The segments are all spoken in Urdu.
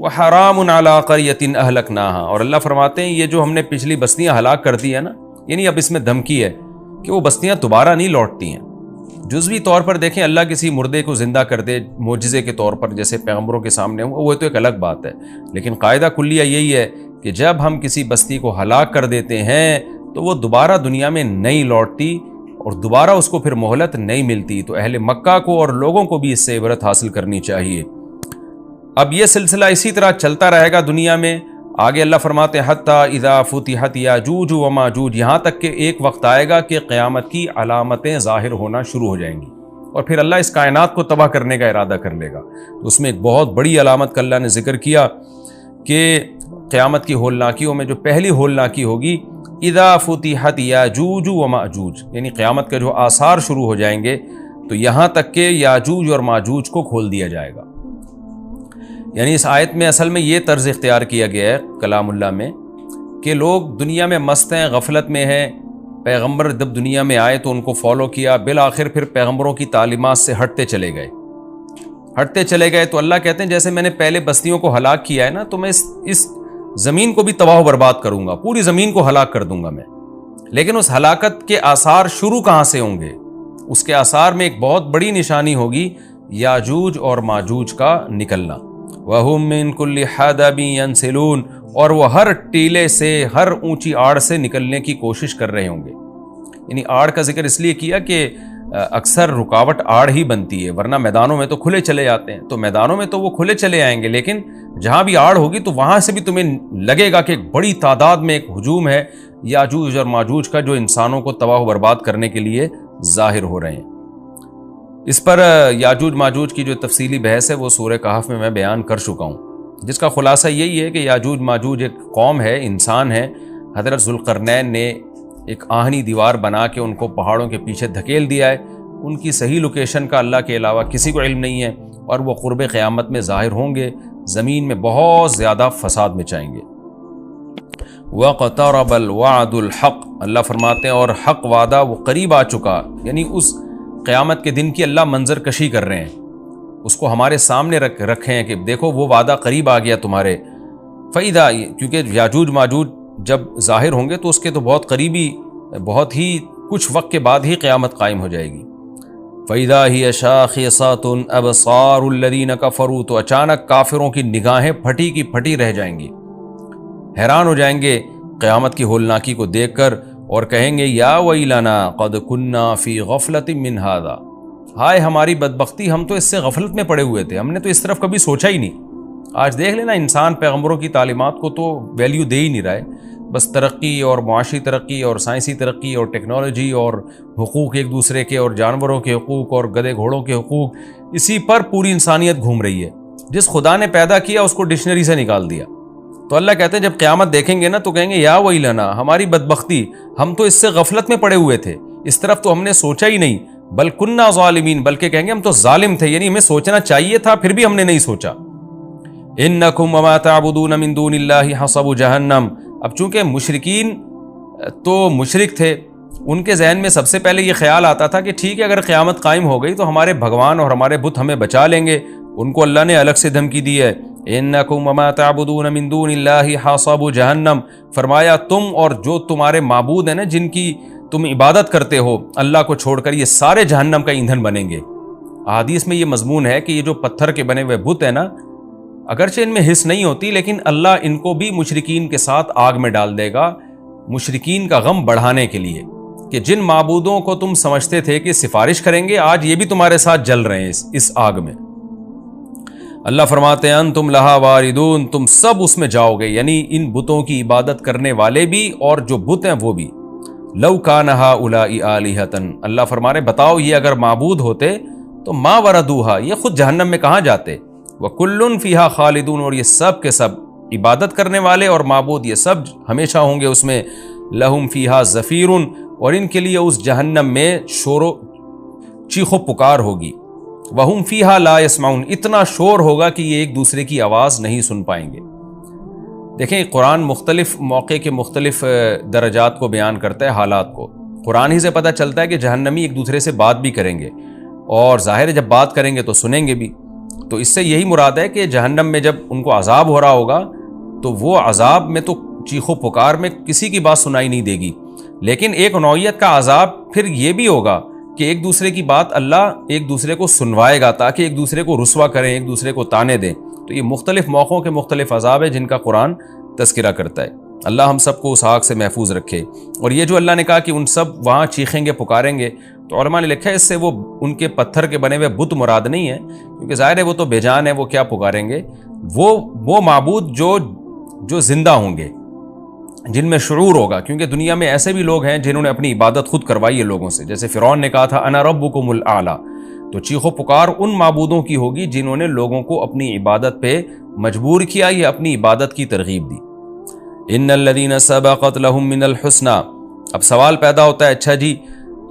وحرام علی قریۃ اہلکناہا، اور اللہ فرماتے ہیں یہ جو ہم نے پچھلی بستیاں ہلاک کر دی ہے نا، یعنی اب اس میں دھمکی ہے کہ وہ بستیاں دوبارہ نہیں لوٹتی ہیں۔ جزوی طور پر دیکھیں اللہ کسی مردے کو زندہ کر دے معجزے کے طور پر، جیسے پیغمبروں کے سامنے ہو، وہ تو ایک الگ بات ہے، لیکن قاعدہ کلیہ یہی ہے کہ جب ہم کسی بستی کو ہلاک کر دیتے ہیں تو وہ دوبارہ دنیا میں نہیں لوٹتی اور دوبارہ اس کو پھر مہلت نہیں ملتی۔ تو اہل مکہ کو اور لوگوں کو بھی اس سے عبرت حاصل کرنی چاہیے۔ اب یہ سلسلہ اسی طرح چلتا رہے گا دنیا میں۔ آگے اللہ فرماتے ہیں حتی اذا فتحت یاجوج و ماجوج، یہاں تک کہ ایک وقت آئے گا کہ قیامت کی علامتیں ظاہر ہونا شروع ہو جائیں گی اور پھر اللہ اس کائنات کو تباہ کرنے کا ارادہ کر لے گا۔ تو اس میں ایک بہت بڑی علامت کا اللہ نے ذکر کیا کہ قیامت کی ہولناکیوں میں جو پہلی ہولناکی ہوگی اذا فتحت یاجوج و ماجوج، یعنی قیامت کے جو آثار شروع ہو جائیں گے تو یہاں تک کہ یاجوج اور ماجوج کو کھول دیا جائے گا۔ یعنی اس آیت میں اصل میں یہ طرز اختیار کیا گیا ہے کلام اللہ میں کہ لوگ دنیا میں مست ہیں، غفلت میں ہیں، پیغمبر جب دنیا میں آئے تو ان کو فالو کیا، بالآخر پھر پیغمبروں کی تعلیمات سے ہٹتے چلے گئے تو اللہ کہتے ہیں جیسے میں نے پہلے بستیوں کو ہلاک کیا ہے نا، تو میں اس زمین کو بھی تباہ و برباد کروں گا، پوری زمین کو ہلاک کر دوں گا میں۔ لیکن اس ہلاکت کے آثار شروع کہاں سے ہوں گے؟ اس کے آثار میں ایک بہت بڑی نشانی ہوگی یاجوج اور ماجوج کا نکلنا۔ وَهُم مِّن كُلِّ حَدَبٍ يَنْسِلُونَ، اور وہ ہر ٹیلے سے، ہر اونچی آڑ سے نکلنے کی کوشش کر رہے ہوں گے۔ یعنی آڑ کا ذکر اس لیے کیا کہ اکثر رکاوٹ آڑ ہی بنتی ہے، ورنہ میدانوں میں تو کھلے چلے جاتے ہیں، تو میدانوں میں تو وہ کھلے چلے آئیں گے، لیکن جہاں بھی آڑ ہوگی تو وہاں سے بھی تمہیں لگے گا کہ ایک بڑی تعداد میں ایک ہجوم ہے یاجوج اور ماجوج کا، جو انسانوں کو تباہ و برباد کرنے کے لیے ظاہر ہو رہے ہیں۔ اس پر یاجوج ماجوج کی جو تفصیلی بحث ہے وہ سورہ کہف میں بیان کر چکا ہوں، جس کا خلاصہ یہی ہے کہ یاجوج ماجوج ایک قوم ہے، انسان ہے۔ حضرت ذوالقرنین نے ایک آہنی دیوار بنا کے ان کو پہاڑوں کے پیچھے دھکیل دیا ہے۔ ان کی صحیح لوکیشن کا اللہ کے علاوہ کسی کو علم نہیں ہے، اور وہ قرب قیامت میں ظاہر ہوں گے، زمین میں بہت زیادہ فساد مچائیں گے۔ وَاقْتَرَبَ الْوَعْدُ الْحَقُّ، اللہ فرماتے ہیں اور حق وعدہ وہ قریب آ چکا، یعنی اس قیامت کے دن کی اللہ منظر کشی کر رہے ہیں، اس کو ہمارے سامنے رکھے ہیں کہ دیکھو وہ وعدہ قریب آ گیا تمہارے۔ فَإِذَا، کیونکہ یاجوج ماجوج جب ظاہر ہوں گے تو اس کے تو بہت قریبی، بہت ہی کچھ وقت کے بعد ہی قیامت قائم ہو جائے گی۔ فَإِذَا هِيَ شَاخِصَةٌ أَبْصَارُ الَّذِينَ كَفَرُوا، تو اچانک کافروں کی نگاہیں پھٹی کی پھٹی رہ جائیں گی، حیران ہو جائیں گے قیامت کی ہولناکی کو دیکھ کر، اور کہیں گے یا ویلنا قد کنا فی غفلت من ھذا، ہائے ہماری بدبختی، ہم تو اس سے غفلت میں پڑے ہوئے تھے، ہم نے تو اس طرف کبھی سوچا ہی نہیں۔ آج دیکھ لینا انسان پیغمبروں کی تعلیمات کو تو ویلیو دے ہی نہیں رہا ہے، بس ترقی اور معاشی ترقی اور سائنسی ترقی اور ٹیکنالوجی اور حقوق ایک دوسرے کے اور جانوروں کے حقوق اور گدھے گھوڑوں کے حقوق، اسی پر پوری انسانیت گھوم رہی ہے۔ جس خدا نے پیدا کیا اس کو ڈکشنری سے نکال دیا۔ تو اللہ کہتے ہیں جب قیامت دیکھیں گے نا تو کہیں گے یا ویلنا، ہماری بدبختی، ہم تو اس سے غفلت میں پڑے ہوئے تھے، اس طرف تو ہم نے سوچا ہی نہیں، بل کننا ظالمین، بلکہ کہیں گے ہم تو ظالم تھے، یعنی ہمیں سوچنا چاہیے تھا پھر بھی ہم نے نہیں سوچا۔ انکم وما تعبدون من دون اللہ حصب جہنم، اب چونکہ مشرکین تو مشرک تھے، ان کے ذہن میں سب سے پہلے یہ خیال آتا تھا کہ ٹھیک ہے اگر قیامت قائم ہو گئی تو ہمارے بھگوان اور ہمارے بت ہمیں بچا لیں گے، ان کو اللہ نے الگ سے دھمکی دی ہے، انکم وما تعبدون من دون اللہ حصب جہنم، فرمایا تم اور جو تمہارے معبود ہیں نا، جن کی تم عبادت کرتے ہو اللہ کو چھوڑ کر، یہ سارے جہنم کا ایندھن بنیں گے۔ احادیث میں یہ مضمون ہے کہ یہ جو پتھر کے بنے ہوئے بت ہیں نا، اگرچہ ان میں حس نہیں ہوتی لیکن اللہ ان کو بھی مشرکین کے ساتھ آگ میں ڈال دے گا، مشرکین کا غم بڑھانے کے لیے، کہ جن معبودوں کو تم سمجھتے تھے کہ سفارش کریں گے، آج یہ بھی تمہارے ساتھ جل رہے ہیں اس آگ میں۔ اللہ فرماتے ہیں انتم لہا واردون، تم سب اس میں جاؤ گے، یعنی ان بتوں کی عبادت کرنے والے بھی اور جو بت ہیں وہ بھی۔ لو کان ہؤلاء آلہۃ، اللہ فرما رہے بتاؤ یہ اگر معبود ہوتے تو ما وردوہا، یہ خود جہنم میں کہاں جاتے، وکل فیہا خالدون، اور یہ سب کے سب عبادت کرنے والے اور معبود یہ سب ہمیشہ ہوں گے اس میں۔ لہم فیہا زفیر، اور ان کے لیے اس جہنم میں شور و چیخ و پکار ہوگی۔ وہم فیہا لا یسمعون، اتنا شور ہوگا کہ یہ ایک دوسرے کی آواز نہیں سن پائیں گے۔ دیکھیں قرآن مختلف موقع کے مختلف درجات کو بیان کرتا ہے، حالات کو، قرآن ہی سے پتہ چلتا ہے کہ جہنمی ایک دوسرے سے بات بھی کریں گے، اور ظاہر ہے جب بات کریں گے تو سنیں گے بھی۔ تو اس سے یہی مراد ہے کہ جہنم میں جب ان کو عذاب ہو رہا ہوگا تو وہ عذاب میں تو چیخ و پکار میں کسی کی بات سنائی نہیں دے گی، لیکن ایک نوعیت کا عذاب پھر یہ بھی ہوگا کہ ایک دوسرے کی بات اللہ ایک دوسرے کو سنوائے گا تاکہ ایک دوسرے کو رسوا کریں، ایک دوسرے کو طعنے دیں۔ تو یہ مختلف موقعوں کے مختلف عذاب ہیں جن کا قرآن تذکرہ کرتا ہے۔ اللہ ہم سب کو اس آگ سے محفوظ رکھے۔ اور یہ جو اللہ نے کہا کہ ان سب وہاں چیخیں گے پکاریں گے، تو علماء نے لکھا ہے اس سے وہ ان کے پتھر کے بنے ہوئے بت مراد نہیں ہے، کیونکہ ظاہر ہے وہ تو بے جان ہے، وہ کیا پکاریں گے؟ وہ معبود جو زندہ ہوں گے، جن میں شعور ہوگا، کیونکہ دنیا میں ایسے بھی لوگ ہیں جنہوں نے اپنی عبادت خود کروائی ہے لوگوں سے، جیسے فرعون نے کہا تھا انا ربکم الاعلی۔ تو چیخ و پکار ان معبودوں کی ہوگی جنہوں نے لوگوں کو اپنی عبادت پہ مجبور کیا یا اپنی عبادت کی ترغیب دی۔ ان الذین سبقت لهم من الحسنى۔ اب سوال پیدا ہوتا ہے، اچھا جی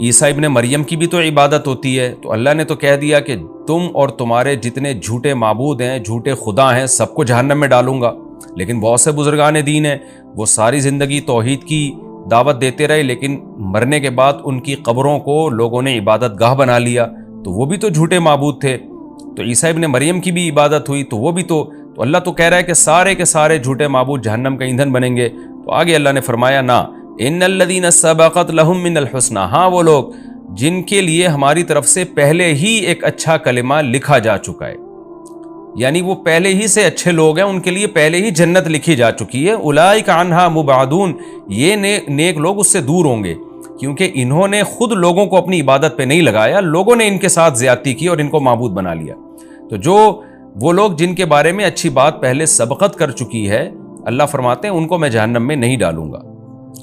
عیسیٰ ابن مریم کی بھی تو عبادت ہوتی ہے، تو اللہ نے تو کہہ دیا کہ تم اور تمہارے جتنے جھوٹے معبود ہیں، جھوٹے خدا ہیں، سب کو جہنم میں ڈالوں گا۔ لیکن بہت سے بزرگان دین ہیں، وہ ساری زندگی توحید کی دعوت دیتے رہے، لیکن مرنے کے بعد ان کی قبروں کو لوگوں نے عبادت گاہ بنا لیا، تو وہ بھی تو جھوٹے معبود تھے۔ تو عیسیٰ ابن مریم کی بھی عبادت ہوئی، تو وہ بھی تو اللہ تو کہہ رہا ہے کہ سارے کے سارے جھوٹے معبود جہنم کا ایندھن بنیں گے۔ تو آگے اللہ نے فرمایا نا ان الذین سبقت لهم من الحسنى، ہاں وہ لوگ جن کے لیے ہماری طرف سے پہلے ہی ایک اچھا کلمہ لکھا جا چکا ہے، یعنی وہ پہلے ہی سے اچھے لوگ ہیں، ان کے لیے پہلے ہی جنت لکھی جا چکی ہے۔ اولئک عنہا مبعدون، یہ نیک لوگ اس سے دور ہوں گے، کیونکہ انہوں نے خود لوگوں کو اپنی عبادت پہ نہیں لگایا، لوگوں نے ان کے ساتھ زیادتی کی اور ان کو معبود بنا لیا۔ تو جو وہ لوگ جن کے بارے میں اچھی بات پہلے سبقت کر چکی ہے، اللہ فرماتے ہیں ان کو میں جہنم میں نہیں ڈالوں گا۔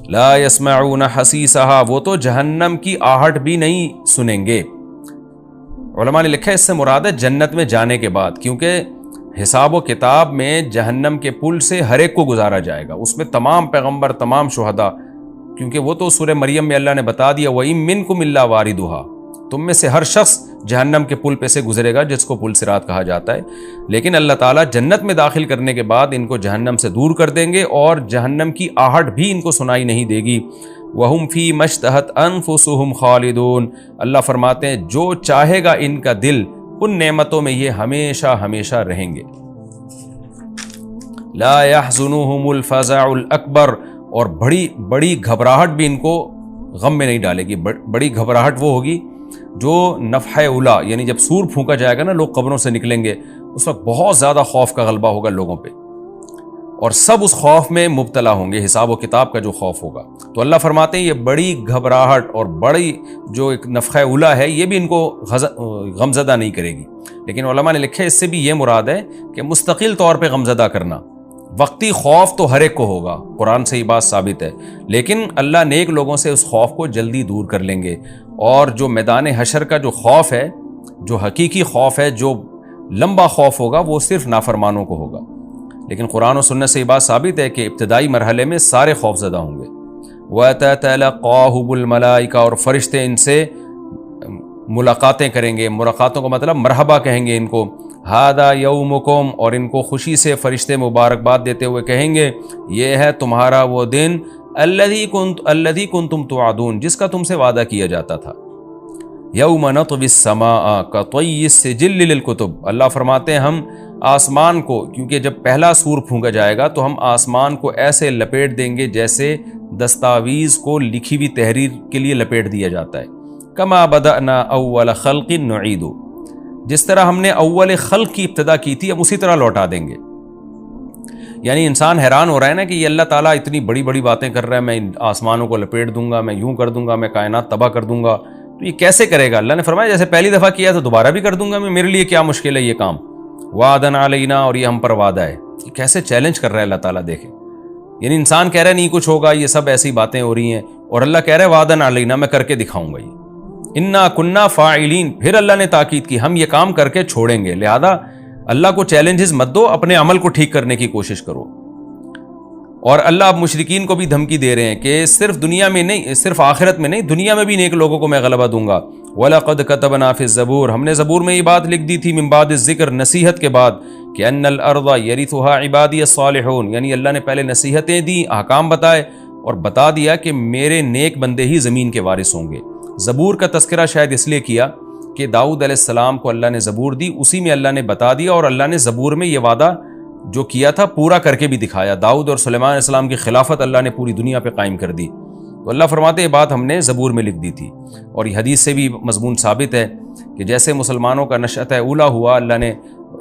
لا يسمعون حسیسہا، وہ تو جہنم کی آہٹ بھی نہیں سنیں گے۔ علماء نے لکھا ہے اس سے مراد ہے جنت میں جانے کے بعد، کیونکہ حساب و کتاب میں جہنم کے پل سے ہر ایک کو گزارا جائے گا، اس میں تمام پیغمبر، تمام شہداء، کیونکہ وہ تو سورہ مریم میں اللہ نے بتا دیا وَإِن مِّنكُمْ إِلَّا وَارِدُهَا، تم میں سے ہر شخص جہنم کے پل پہ سے گزرے گا، جس کو پل صراط کہا جاتا ہے۔ لیکن اللہ تعالیٰ جنت میں داخل کرنے کے بعد ان کو جہنم سے دور کر دیں گے اور جہنم کی آہٹ بھی ان کو سنائی نہیں دے گی۔ وَهُمْ فِي مَا اشْتَهَتْ أَنفُسُهُمْ خَالِدُونَ، اللہ فرماتے ہیں جو چاہے گا ان کا دل، ان نعمتوں میں یہ ہمیشہ ہمیشہ رہیں گے۔ لا يحزنهم الفزع الأكبر، اور بڑی گھبراہٹ بھی ان کو غم میں نہیں ڈالے گی۔ بڑی گھبراہٹ وہ ہوگی جو نفحہ اولا، یعنی جب سور پھونکا جائے گا نا، لوگ قبروں سے نکلیں گے، اس وقت بہت زیادہ خوف کا غلبہ ہوگا لوگوں پہ، اور سب اس خوف میں مبتلا ہوں گے، حساب و کتاب کا جو خوف ہوگا۔ تو اللہ فرماتے ہیں یہ بڑی گھبراہٹ اور بڑی جو ایک نفخہ اولا ہے، یہ بھی ان کو غمزدہ نہیں کرے گی۔ لیکن علماء نے لکھا ہے اس سے بھی یہ مراد ہے کہ مستقل طور پہ غمزدہ کرنا، وقتی خوف تو ہر ایک کو ہوگا، قرآن سے یہ بات ثابت ہے، لیکن اللہ نیک لوگوں سے اس خوف کو جلدی دور کر لیں گے۔ اور جو میدان حشر کا جو خوف ہے، جو حقیقی خوف ہے، جو لمبا خوف ہوگا، وہ صرف نافرمانوں کو ہوگا۔ لیکن قرآن و سنت سے یہ بات ثابت ہے کہ ابتدائی مرحلے میں سارے خوف زدہ ہوں گے۔ وَتَتَلَقَّاهُمُ الْمَلَائِكَةُ، اور فرشتے ان سے ملاقاتیں کریں گے، ملاقاتوں کا مطلب مرحبا کہیں گے ان کو، هَذَا يَوْمُكُمْ، اور ان کو خوشی سے فرشتے مبارکباد دیتے ہوئے کہیں گے یہ ہے تمہارا وہ دن الذی کنتم توعدون، جس کا تم سے وعدہ کیا جاتا تھا۔ یوم نطوی السماء کطی السجل للکتب، اللہ فرماتے ہیں ہم آسمان کو، کیونکہ جب پہلا سور پھونکا جائے گا تو ہم آسمان کو ایسے لپیٹ دیں گے جیسے دستاویز کو لکھی ہوئی تحریر کے لیے لپیٹ دیا جاتا ہے۔ کما بدأنا اول خلق نعید، جس طرح ہم نے اول خلق کی ابتدا کی تھی ہم اسی طرح لوٹا دیں گے۔ یعنی انسان حیران ہو رہا ہے نا کہ یہ اللہ تعالیٰ اتنی بڑی بڑی باتیں کر رہا ہے، میں آسمانوں کو لپیٹ دوں گا، میں یوں کر دوں گا، میں کائنات تباہ کر دوں گا، تو یہ کیسے کرے گا؟ اللہ نے فرمایا جیسے پہلی دفعہ کیا تو دوبارہ بھی کر دوں گا میں، میرے لیے کیا مشکل ہے یہ کام۔ وعدن علینا، اور یہ ہم پر وعدہ ہے۔ یہ کیسے چیلنج کر رہا ہے اللہ تعالیٰ، دیکھیں، یعنی انسان کہہ رہا ہے نہیں کچھ ہوگا، یہ سب ایسی باتیں ہو رہی ہیں، اور اللہ کہہ رہا ہے وعدن علینا، میں کر کے دکھاؤں گا یہ۔ انا کننا فاعلین، پھر اللہ نے تاکید کی ہم یہ کام کر کے چھوڑیں گے، لہذا اللہ کو چیلنجز مت دو، اپنے عمل کو ٹھیک کرنے کی کوشش کرو۔ اور اللہ اب مشرکین کو بھی دھمکی دے رہے ہیں کہ صرف دنیا میں نہیں، صرف آخرت میں نہیں، دنیا میں بھی نیک لوگوں کو میں غلبہ دوں گا۔ وَلَقَدْ كَتَبْنَا فِي الزَّبُورِ، ہم نے زبور میں یہ بات لکھ دی تھی، من بعد الذکر، نصیحت کے بعد، کہ ان الارض یرثها عبادی الصالحون، یعنی اللہ نے پہلے نصیحتیں دی، احکام بتائے، اور بتا دیا کہ میرے نیک بندے ہی زمین کے وارث ہوں گے۔ زبور کا تذکرہ شاید اس لیے کیا کہ داؤد علیہ السلام کو اللہ نے زبور دی، اسی میں اللہ نے بتا دیا، اور اللہ نے زبور میں یہ وعدہ جو کیا تھا پورا کر کے بھی دکھایا۔ داؤد اور سلیمان علیہ السلام کی خلافت اللہ نے پوری دنیا پہ قائم کر دی۔ تو اللہ فرماتے ہیں یہ بات ہم نے زبور میں لکھ دی تھی، اور یہ حدیث سے بھی مضمون ثابت ہے کہ جیسے مسلمانوں کا نشأت اولا ہوا، اللہ نے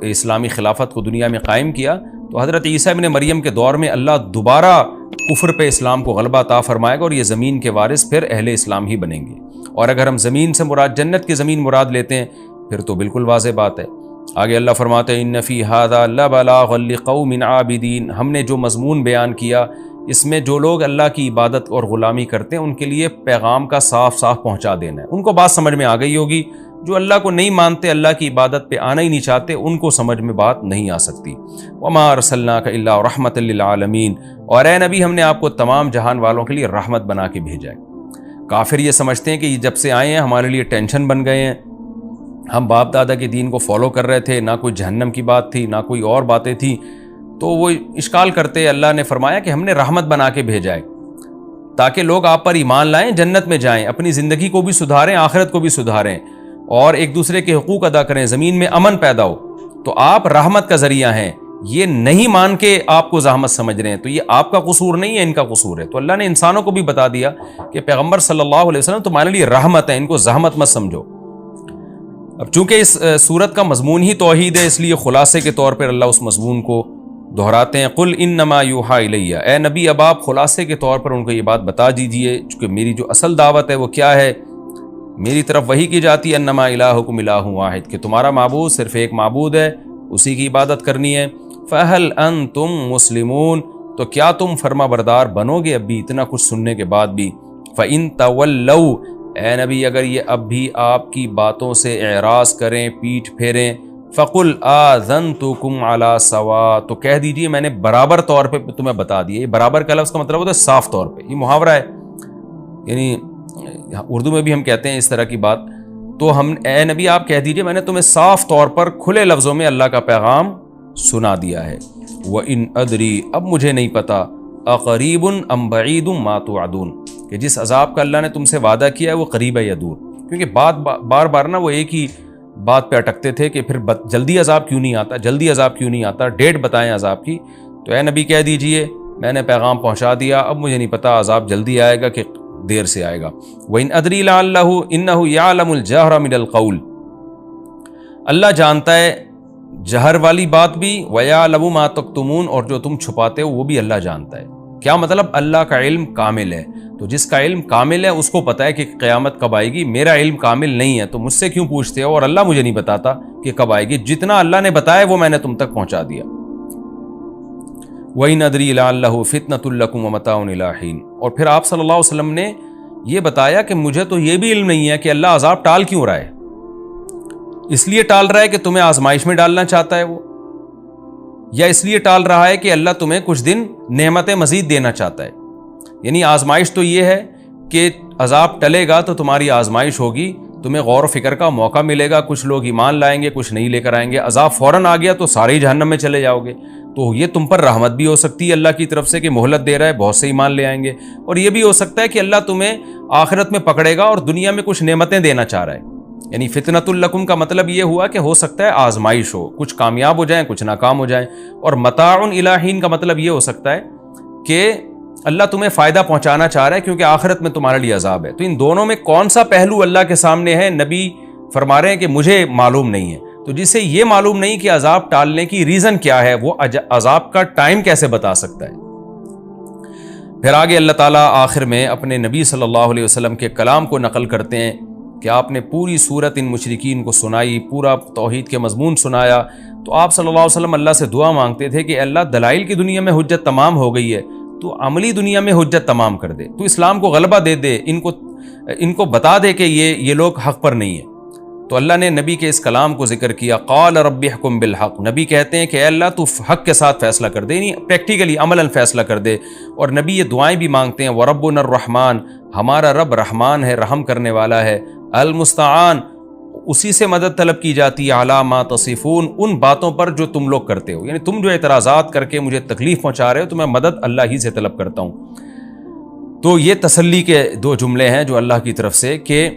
اسلامی خلافت کو دنیا میں قائم کیا، تو حضرت عیسیٰ ابن مریم کے دور میں اللہ دوبارہ کفر پہ اسلام کو غلبہ عطا فرمائے گا، اور یہ زمین کے وارث پھر اہل اسلام ہی بنیں گے۔ اور اگر ہم زمین سے مراد جنت کی زمین مراد لیتے ہیں پھر تو بالکل واضح بات ہے۔ آگے اللہ فرماتے ہیں ان فی ھذا لبلاغا لقوم عابدین، ہم نے جو مضمون بیان کیا اس میں جو لوگ اللہ کی عبادت اور غلامی کرتے ہیں ان کے لیے پیغام کا صاف صاف پہنچا دینا ہے۔ ان کو بات سمجھ میں آ گئی ہوگی، جو اللہ کو نہیں مانتے، اللہ کی عبادت پہ آنا ہی نہیں چاہتے، ان کو سمجھ میں بات نہیں آ سکتی۔ وما ارسلناک الا رحمۃ للعالمین، اور اے نبی ہم نے آپ کو تمام جہان والوں کے لیے رحمت بنا کے بھیجا ہے۔ کافر یہ سمجھتے ہیں کہ جب سے آئے ہیں ہمارے لیے ٹینشن بن گئے ہیں، ہم باپ دادا کے دین کو فالو کر رہے تھے، نہ کوئی جہنم کی بات تھی نہ کوئی اور باتیں تھیں، تو وہ اشکال کرتے، اللہ نے فرمایا کہ ہم نے رحمت بنا کے بھیجا ہے تاکہ لوگ آپ پر ایمان لائیں، جنت میں جائیں، اپنی زندگی کو بھی سدھاریں، آخرت کو بھی سدھاریں، اور ایک دوسرے کے حقوق ادا کریں، زمین میں امن پیدا ہو۔ تو آپ رحمت کا ذریعہ ہیں، یہ نہیں مان کے آپ کو زحمت سمجھ رہے ہیں، تو یہ آپ کا قصور نہیں ہے، ان کا قصور ہے۔ تو اللہ نے انسانوں کو بھی بتا دیا کہ پیغمبر صلی اللہ علیہ وسلم تمہارے لیے رحمت ہے، ان کو زحمت مت سمجھو۔ اب چونکہ اس سورت کا مضمون ہی توحید ہے، اس لیے خلاصے کے طور پر اللہ اس مضمون کو دہراتے ہیں۔ قل انما یوحی الیہ، اے نبی اب آپ خلاصے کے طور پر ان کو یہ بات بتا دیجئے، چونکہ میری جو اصل دعوت ہے وہ کیا ہے، میری طرف وہی کی جاتی ہے، انما الہکم الہ واحد، کہ تمہارا معبود صرف ایک معبود ہے، اسی کی عبادت کرنی ہے۔ فہل انتم مسلمون، تو کیا تم فرما بردار بنو گے اب بھی اتنا کچھ سننے کے بعد بھی؟ فإن تولوا، اے نبی اگر یہ اب بھی آپ کی باتوں سے اعراض کریں، پیٹھ پھیریں، فقل آذنتکم علی سوا، تو کہہ دیجئے میں نے برابر طور پہ تمہیں بتا دیا۔ یہ برابر کا لفظ کا مطلب ہوتا ہے صاف طور پہ، یہ محاورہ ہے، یعنی اردو میں بھی ہم کہتے ہیں اس طرح کی بات۔ تو اے نبی آپ کہہ دیجئے میں نے تمہیں صاف طور پر کھلے لفظوں میں اللہ کا پیغام سنا دیا ہے۔ وَإِنْ أَدْرِي، اب مجھے نہیں پتا، أَقَرِيبٌ أَمْ بَعِيدٌ مَا تُوعَدُونَ، کہ جس عذاب کا اللہ نے تم سے وعدہ کیا ہے وہ قریب ہے یا دور، کیونکہ بار بار نا وہ ایک ہی بات پہ اٹکتے تھے کہ پھر جلدی عذاب کیوں نہیں آتا، جلدی عذاب کیوں نہیں آتا، ڈیٹ بتائیں عذاب کی۔ تو اے نبی کہہ دیجئے میں نے پیغام پہنچا دیا، اب مجھے نہیں پتا عذاب جلدی آئے گا کہ دیر سے آئے گا۔ وَإِنْ أَدْرِي لَعَلَّهُ إِنَّهُ يَعْلَمُ الْجَهْرَ مِنَ الْقَوْلِ، اللہ جانتا ہے جہر والی بات بھی، وَيَعْلَمُ مَا تَكْتُمُونَ، اور جو تم چھپاتے ہو وہ بھی اللہ جانتا ہے۔ کیا مطلب؟ اللہ کا علم کامل ہے، تو جس کا علم کامل ہے اس کو پتہ ہے کہ قیامت کب آئے گی، میرا علم کامل نہیں ہے تو مجھ سے کیوں پوچھتے ہو، اور اللہ مجھے نہیں بتاتا کہ کب آئے گی، جتنا اللہ نے بتایا وہ میں نے تم تک پہنچا دیا۔ وَإِنْ أَدْرِي لَعَلَّهُ فِتْنَةٌ لَكُمْ وَمَتَاعٌ إِلَىٰ حِينٍ، اور پھر آپ صلی اللہ علیہ وسلم نے یہ بتایا کہ مجھے تو یہ بھی علم نہیں ہے کہ اللہ عذاب ٹال کیوں رہا ہے، اس لیے ٹال رہا ہے کہ تمہیں آزمائش میں ڈالنا چاہتا ہے وہ، یا اس لیے ٹال رہا ہے کہ اللہ تمہیں کچھ دن نعمتیں مزید دینا چاہتا ہے۔ یعنی آزمائش تو یہ ہے کہ عذاب ٹلے گا تو تمہاری آزمائش ہوگی، تمہیں غور و فکر کا موقع ملے گا، کچھ لوگ ایمان لائیں گے، کچھ نہیں لے کر آئیں گے، عذاب فوراً آ گیا تو سارے ہی جہنم میں چلے جاؤ گے۔ تو یہ تم پر رحمت بھی ہو سکتی ہے اللہ کی طرف سے کہ مہلت دے رہا ہے، بہت سے ایمان لے آئیں گے، اور یہ بھی ہو سکتا ہے کہ اللہ تمہیں آخرت میں پکڑے گا اور دنیا میں کچھ نعمتیں دینا چاہ رہا ہے۔ یعنی فتنۃ لکم کا مطلب یہ ہوا کہ ہو سکتا ہے آزمائش ہو، کچھ کامیاب ہو جائیں کچھ ناکام ہو جائیں، اور متاع الی حین کا مطلب یہ ہو سکتا ہے کہ اللہ تمہیں فائدہ پہنچانا چاہ رہا ہے کیونکہ آخرت میں تمہارے لیے عذاب ہے۔ تو ان دونوں میں کون سا پہلو اللہ کے سامنے ہے؟ نبی فرما رہے ہیں کہ مجھے معلوم نہیں ہے۔ تو جسے یہ معلوم نہیں کہ عذاب ٹالنے کی ریزن کیا ہے، وہ عذاب کا ٹائم کیسے بتا سکتا ہے؟ پھر آگے اللہ تعالیٰ آخر میں اپنے نبی صلی اللہ علیہ وسلم کے کلام کو نقل کرتے ہیں کہ آپ نے پوری صورت ان مشرکین کو سنائی، پورا توحید کے مضمون سنایا، تو آپ صلی اللہ علیہ وسلم اللہ سے دعا مانگتے تھے کہ اللہ دلائل کی دنیا میں حجت تمام ہو گئی ہے، تو عملی دنیا میں حجت تمام کر دے، تو اسلام کو غلبہ دے دے، ان کو بتا دے کہ یہ لوگ حق پر نہیں ہیں۔ تو اللہ نے نبی کے اس کلام کو ذکر کیا، قال رب احکم بالحق، نبی کہتے ہیں کہ اے اللہ تو حق کے ساتھ فیصلہ کر دے، یعنی پریکٹیکلی عملاً فیصلہ کر دے۔ اور نبی یہ دعائیں بھی مانگتے ہیں، وربنا الرحمن، ہمارا رب رحمان ہے، رحم کرنے والا ہے، المستعان، اسی سے مدد طلب کی جاتی ہے، علی ما تصفون، ان باتوں پر جو تم لوگ کرتے ہو، یعنی تم جو اعتراضات کر کے مجھے تکلیف پہنچا رہے ہو تو میں مدد اللہ ہی سے طلب کرتا ہوں۔ تو یہ تسلی کے دو جملے ہیں جو اللہ کی طرف سے کہ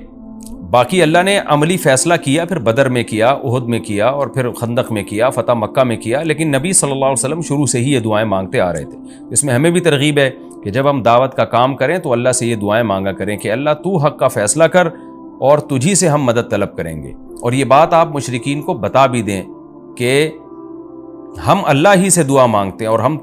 باقی اللہ نے عملی فیصلہ کیا، پھر بدر میں کیا، احد میں کیا، اور پھر خندق میں کیا، فتح مکہ میں کیا، لیکن نبی صلی اللہ علیہ وسلم شروع سے ہی یہ دعائیں مانگتے آ رہے تھے۔ اس میں ہمیں بھی ترغیب ہے کہ جب ہم دعوت کا کام کریں تو اللہ سے یہ دعائیں مانگا کریں کہ اللہ تو حق کا فیصلہ کر اور تجھی سے ہم مدد طلب کریں گے۔ اور یہ بات آپ مشرکین کو بتا بھی دیں کہ ہم اللہ ہی سے دعا مانگتے ہیں، اور ہم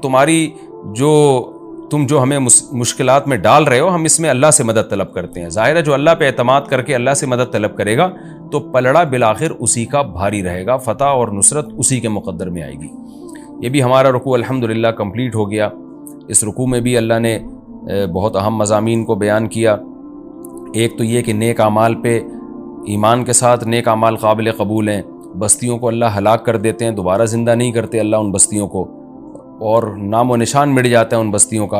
تم جو ہمیں مشکلات میں ڈال رہے ہو، ہم اس میں اللہ سے مدد طلب کرتے ہیں۔ ظاہر ہے جو اللہ پہ اعتماد کر کے اللہ سے مدد طلب کرے گا تو پلڑا بالآخر اسی کا بھاری رہے گا، فتح اور نصرت اسی کے مقدر میں آئے گی۔ یہ بھی ہمارا رکوع الحمدللہ کمپلیٹ ہو گیا۔ اس رکوع میں بھی اللہ نے بہت اہم مضامین کو بیان کیا۔ ایک تو یہ کہ نیک اعمال پہ ایمان کے ساتھ نیک اعمال قابل قبول ہیں، بستیوں کو اللہ ہلاک کر دیتے ہیں، دوبارہ زندہ نہیں کرتے اللہ ان بستیوں کو، اور نام و نشان مٹ جاتا ہے ان بستیوں کا۔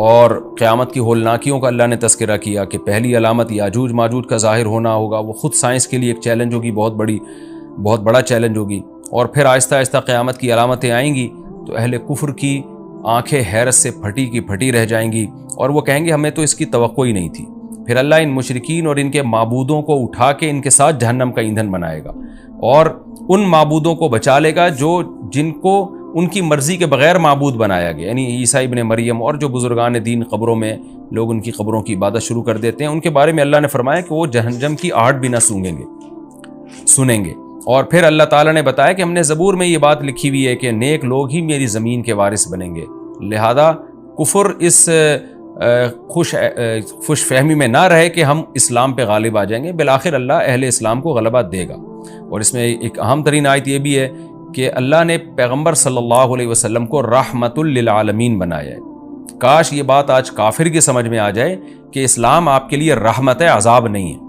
اور قیامت کی ہولناکیوں کا اللہ نے تذکرہ کیا کہ پہلی علامت یاجوج ماجوج کا ظاہر ہونا ہوگا، وہ خود سائنس کے لیے ایک چیلنج ہوگی، بہت بڑا چیلنج ہوگی۔ اور پھر آہستہ آہستہ قیامت کی علامتیں آئیں گی تو اہل کفر کی آنکھیں حیرت سے پھٹی کی پھٹی رہ جائیں گی، اور وہ کہیں گے ہمیں تو اس کی توقع ہی نہیں تھی۔ پھر اللہ ان مشرکین اور ان کے معبودوں کو اٹھا کے ان کے ساتھ جہنم کا ایندھن بنائے گا، اور ان معبودوں کو بچا لے گا جن کو ان کی مرضی کے بغیر معبود بنایا گیا، یعنی عیسیٰ ابن مریم اور جو بزرگان دین قبروں میں لوگ ان کی قبروں کی عبادت شروع کر دیتے ہیں، ان کے بارے میں اللہ نے فرمایا کہ وہ جہنم کی آہٹ بھی نہ سنیں گے۔ اور پھر اللہ تعالیٰ نے بتایا کہ ہم نے زبور میں یہ بات لکھی ہوئی ہے کہ نیک لوگ ہی میری زمین کے وارث بنیں گے، لہذا کفر اس خوش فہمی میں نہ رہے کہ ہم اسلام پہ غالب آ جائیں گے، بالآخر اللہ اہل اسلام کو غلبہ دے گا۔ اور اس میں ایک اہم ترین آیت یہ بھی ہے کہ اللہ نے پیغمبر صلی اللہ علیہ وسلم کو رحمت للعالمین بنایا ہے۔ کاش یہ بات آج کافر کی سمجھ میں آ جائے کہ اسلام آپ کے لیے رحمت ہے، عذاب نہیں ہے۔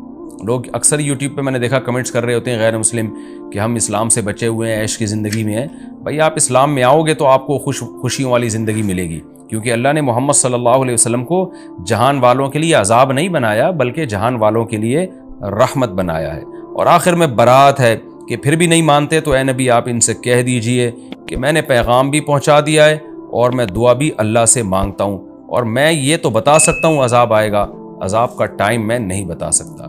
لوگ اکثر یوٹیوب پہ میں نے دیکھا کمنٹس کر رہے ہوتے ہیں غیر مسلم کہ ہم اسلام سے بچے ہوئے ہیں، عیش کی زندگی میں ہیں۔ بھائی آپ اسلام میں آؤ گے تو آپ کو خوشیوں والی زندگی ملے گی، کیونکہ اللہ نے محمد صلی اللہ علیہ وسلم کو جہان والوں کے لیے عذاب نہیں بنایا بلکہ جہان والوں کے لیے رحمت بنایا ہے۔ اور آخر میں برات ہے کہ پھر بھی نہیں مانتے تو اے نبی آپ ان سے کہہ دیجئے کہ میں نے پیغام بھی پہنچا دیا ہے اور میں دعا بھی اللہ سے مانگتا ہوں، اور میں یہ تو بتا سکتا ہوں عذاب آئے گا، عذاب کا ٹائم میں نہیں بتا سکتا۔